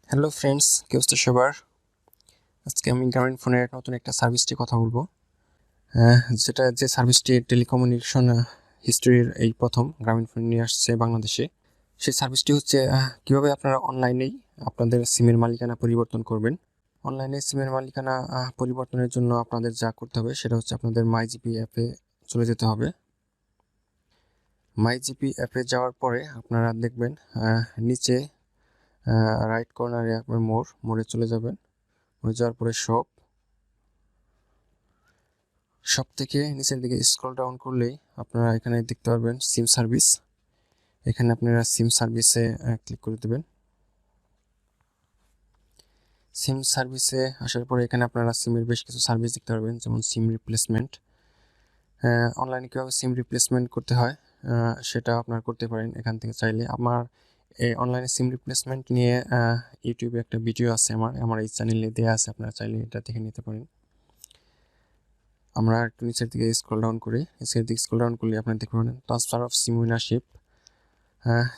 Hello friends, কি অবস্থা সবার? আজকে আমি গ্রামীণ ফোনের নতুন একটা সার্ভিসটি কথা বলবো, যে সার্ভিসটি টেলিকমিউনিকেশন হিস্ট্রির এই প্রথম গ্রামীণ ফোন নিয়ে আসছে বাংলাদেশে। সেই সার্ভিসটি হচ্ছে কিভাবে আপনারা অনলাইনেই আপনাদের সিমের মালিকানা পরিবর্তন করবেন। অনলাইনে সিমের মালিকানা পরিবর্তনের জন্য আপনাদের যা করতে হবে সেটা হচ্ছে আপনাদের মাইজিপি অ্যাপে চলে যেতে হবে। মাইজিপি অ্যাপে যাওয়ার পরে আপনারা দেখবেন নিচে রাইট কর্নারে আপনার মোড়ে চলে যাবেন। মোড়ে যাওয়ার পরে সব থেকে নিচের দিকে স্ক্রল ডাউন করলেই আপনারা এখানে দেখতে পারবেন সিম সার্ভিস। এখানে আপনারা সিম সার্ভিসে ক্লিক করে দেবেন। সিম সার্ভিসে আসার পরে এখানে আপনারা সিমের বেশ কিছু সার্ভিস দেখতে পারবেন, যেমন সিম রিপ্লেসমেন্ট। অনলাইনে কীভাবে সিম রিপ্লেসমেন্ট করতে হয় সেটা আপনারা করতে পারেন এখান থেকে চাইলে। আমার এই অনলাইনে সিম রিপ্লেসমেন্ট নিয়ে ইউটিউবে একটা ভিডিও আছে, আমার এই চ্যানেলে দেওয়া আছে, আপনারা চাইলে এটা দেখে নিতে পারেন। আমরা একটু নিচের দিকে স্ক্রল ডাউন করলে আপনারা দেখতে পাবেন ট্রান্সফার অফ সিম ওনারশিপ,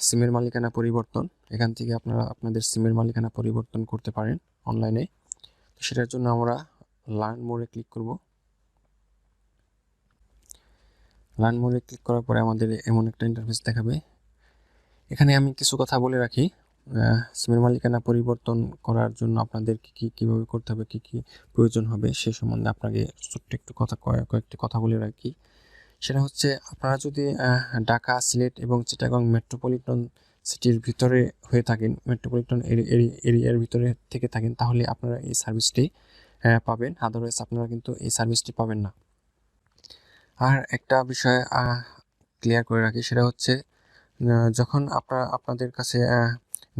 সিমের মালিকানা পরিবর্তন। এখান থেকে আপনারা আপনাদের সিমের মালিকানা পরিবর্তন করতে পারেন অনলাইনে। তো সেটার জন্য আমরা লার্ন মোডে ক্লিক করব। লার্ন মোডে ক্লিক করার পরে আমাদের এমন একটা ইন্টারফেস দেখাবে। এখানে আমি কিছু কথা বলে রাখি, সিমের মালিকানা পরিবর্তন করার জন্য আপনাদের কীভাবে করতে হবে, কী প্রয়োজন হবে সে সম্বন্ধে আপনাকে ছোট্ট একটু কয়েকটি কথা বলে রাখি। সেটা হচ্ছে আপনারা যদি ঢাকা, সিলেট এবং চিটাগং মেট্রোপলিটন সিটির ভিতরে হয়ে থাকেন, মেট্রোপলিটন এরিয়ার ভিতরে থেকে থাকেন, তাহলে আপনারা এই সার্ভিসটি পাবেন। আদারওয়াইজ আপনারা কিন্তু এই সার্ভিসটি পাবেন না। আর একটা বিষয় ক্লিয়ার করে রাখি, সেটা হচ্ছে যখন আপনাদের কাছে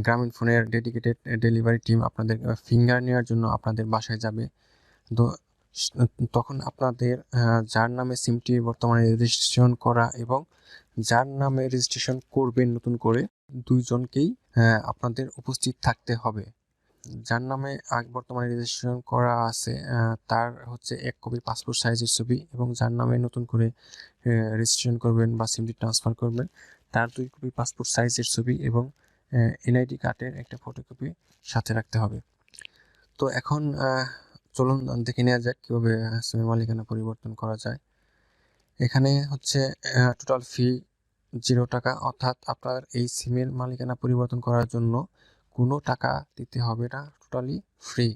গ্রামীণ ফোনের ডেডিকেটেড ডেলিভারি টিম আপনাদের ফিঙ্গার নেওয়ার জন্য আপনাদের বাসায় যাবে, তো তখন আপনাদের যার নামে সিমটি বর্তমানে রেজিস্ট্রেশন করা এবং যার নামে রেজিস্ট্রেশন করবেন নতুন করে, দুইজনকেই আপনাদের উপস্থিত থাকতে হবে। যার নামে বর্তমানে রেজিস্ট্রেশন করা আছে তার হচ্ছে 1 কপি পাসপোর্ট সাইজের ছবি, এবং যার নামে নতুন করে রেজিস্ট্রেশন করবেন বা সিমটি ট্রান্সফার করবেন তার 2 কপি পাসপোর্ট সাইজের ছবি এবং এনআইডি কার্ডের একটা ফটোকপি সাথে রাখতে হবে। তো এখন চলুন দেখে নেওয়া যাক কীভাবে সিমের মালিকানা পরিবর্তন করা যায়। এখানে হচ্ছে টোটাল ফি 0 টাকা, অর্থাৎ আপনার এই সিমের মালিকানা পরিবর্তন করার জন্য কোনো টাকা দিতে হবে না, টোটালি ফ্রি।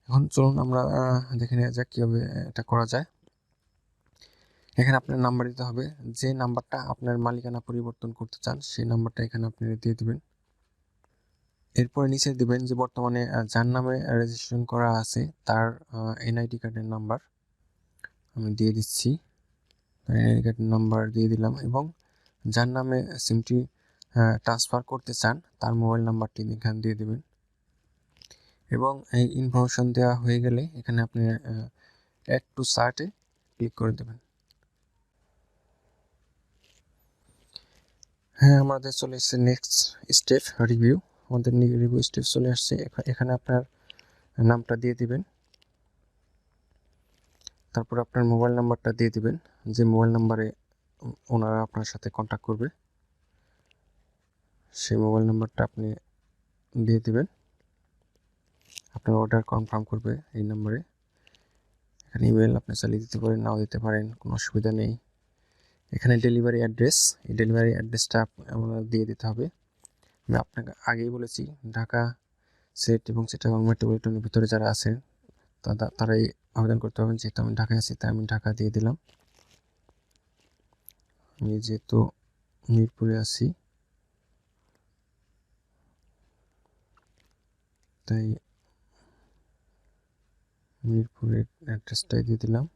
এখন চলুন আমরা দেখে নেওয়া যাক কীভাবে এটা করা যায়। এখানে আপনার নাম্বার দিতে হবে, যে নাম্বারটা আপনার মালিকানা পরিবর্তন করতে চান সেই নাম্বারটা এখানে আপনি দিয়ে দেবেন। এরপরে নিচে দিবেন যে বর্তমানে যার নামে রেজিস্ট্রেশন করা আছে তার এনআইডি কার্ডের নাম্বার আমি দিয়ে দিচ্ছি। এনআইডি কার্ডের নাম্বার দিয়ে দিলাম, এবং যার নামে সিমটি ট্রান্সফার করতে চান তার মোবাইল নাম্বারটি এখানে দিয়ে দেবেন। এবং এই ইনফরমেশন দেওয়া হয়ে গেলে এখানে আপনি অ্যাড টু সার্টে ক্লিক করে দেবেন। হ্যাঁ, আমাদের চলে এসেছে নেক্সট স্টেপ রিভিউ। আমাদের রিভিউ স্টেপ চলে আসছে। এখানে আপনার নামটা দিয়ে দিবেন, তারপর আপনার মোবাইল নাম্বারটা দিয়ে দিবেন, যে মোবাইল নাম্বারে ওনারা আপনার সাথে কন্ট্যাক্ট করবে সেই মোবাইল নাম্বারটা আপনি দিয়ে দিবেন। আপনার অর্ডার কনফার্ম করবে এই নাম্বারে। এখানে ইমেল আপনি চালিয়ে দিতে পারেন, নাও দিতে পারেন, কোনো অসুবিধা নেই। এখানে ডেলিভারি অ্যাড্রেস, এই ডেলিভারি অ্যাড্রেসটা আপনার দিয়ে দিতে হবে। আমি আপনাকে আগেই বলেছি, ঢাকা, সিলেট এবং চিটাগং মেট্রোপলিটনের ভিতরে যারা আছেন তারাই আবেদন করতে পারবেন। যেহেতু আমি ঢাকায় আছি তাই আমি ঢাকা দিয়ে দিলাম। আমি যেহেতু মিরপুরে আছি তাই মিরপুরের অ্যাড্রেসটাই দিয়ে দিলাম।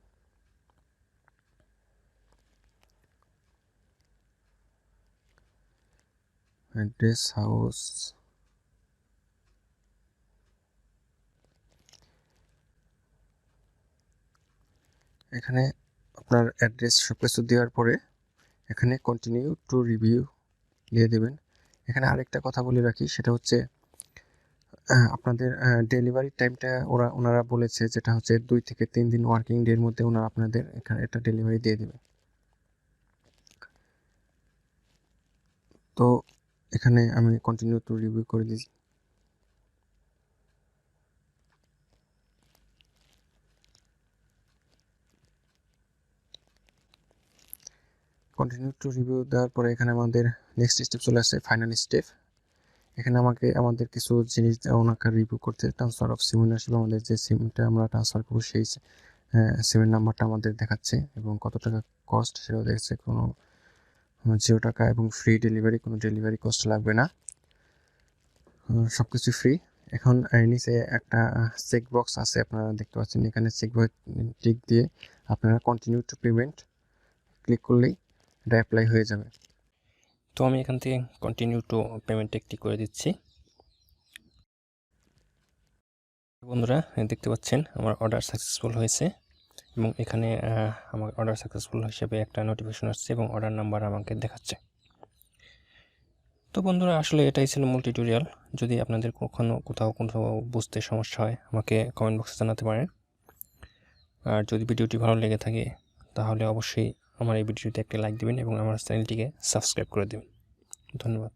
অ্যাড্রেস হাউস, এখানে আপনার অ্যাড্রেস সব কিছু দেওয়ার পরে এখানে কন্টিনিউ টু রিভিউ দিয়ে দেবেন। এখানে আরেকটা কথা বলে রাখি, সেটা হচ্ছে আপনাদের ডেলিভারি টাইমটা ওনারা বলেছে, যেটা হচ্ছে 2 থেকে 3 দিন ওয়ার্কিং ডের মধ্যে ওনারা আপনাদের এখানে একটা ডেলিভারি দিয়ে দেবে। তো এখানে আমি কন্টিনিউ টু রিভিউ করে দিই। কন্টিনিউ টু রিভিউ দেওয়ার পরে এখানে আমাদের নেক্সট স্টেপ চলে আসছে, ফাইনাল স্টেপ। এখানে আমাদের কিছু জিনিস ওনাকে রিভিউ করতে, ট্রান্সফার অফ সিম ওনারশিপ, আমাদের যে সিমটা আমরা ট্রান্সফার করবো সেই সিমের নাম্বারটা আমাদের দেখাচ্ছে এবং কত টাকা কস্ট সেটাও দেখছে। কোনো 0 টাকা এবং ফ্রি ডেলিভারি, কোনো ডেলিভারি কস্ট লাগবে না, সব কিছু ফ্রি। এখন নিচে একটা চেক বক্স আছে, আপনারা দেখতে পাচ্ছেন। এখানে চেক বক্স টিক দিয়ে আপনারা কন্টিনিউ টু পেমেন্ট ক্লিক করলেই এটা অ্যাপ্লাই হয়ে যাবে। তো আমি এখান থেকে কন্টিনিউ টু পেমেন্টে ক্লিক করে দিচ্ছি। বন্ধুরা দেখতে পাচ্ছেন আমার অর্ডার সাকসেসফুল হয়েছে এবং এখানে আমার অর্ডার সাকসেসফুল হিসেবে একটা নোটিফিকেশন আসছে এবং অর্ডার নাম্বার আমাকে দেখাচ্ছে। তো বন্ধুরা আসলে এটাই ছিল মূল টিউটোরিয়াল। যদি আপনাদের কোথাও বুঝতে সমস্যা হয় আমাকে কমেন্ট বক্সে জানাতে পারেন। আর যদি ভিডিওটি ভালো লেগে থাকে তাহলে অবশ্যই আমার এই ভিডিওতে একটা লাইক দিবেন এবং আমার চ্যানেলটিকে সাবস্ক্রাইব করে দেবেন। ধন্যবাদ।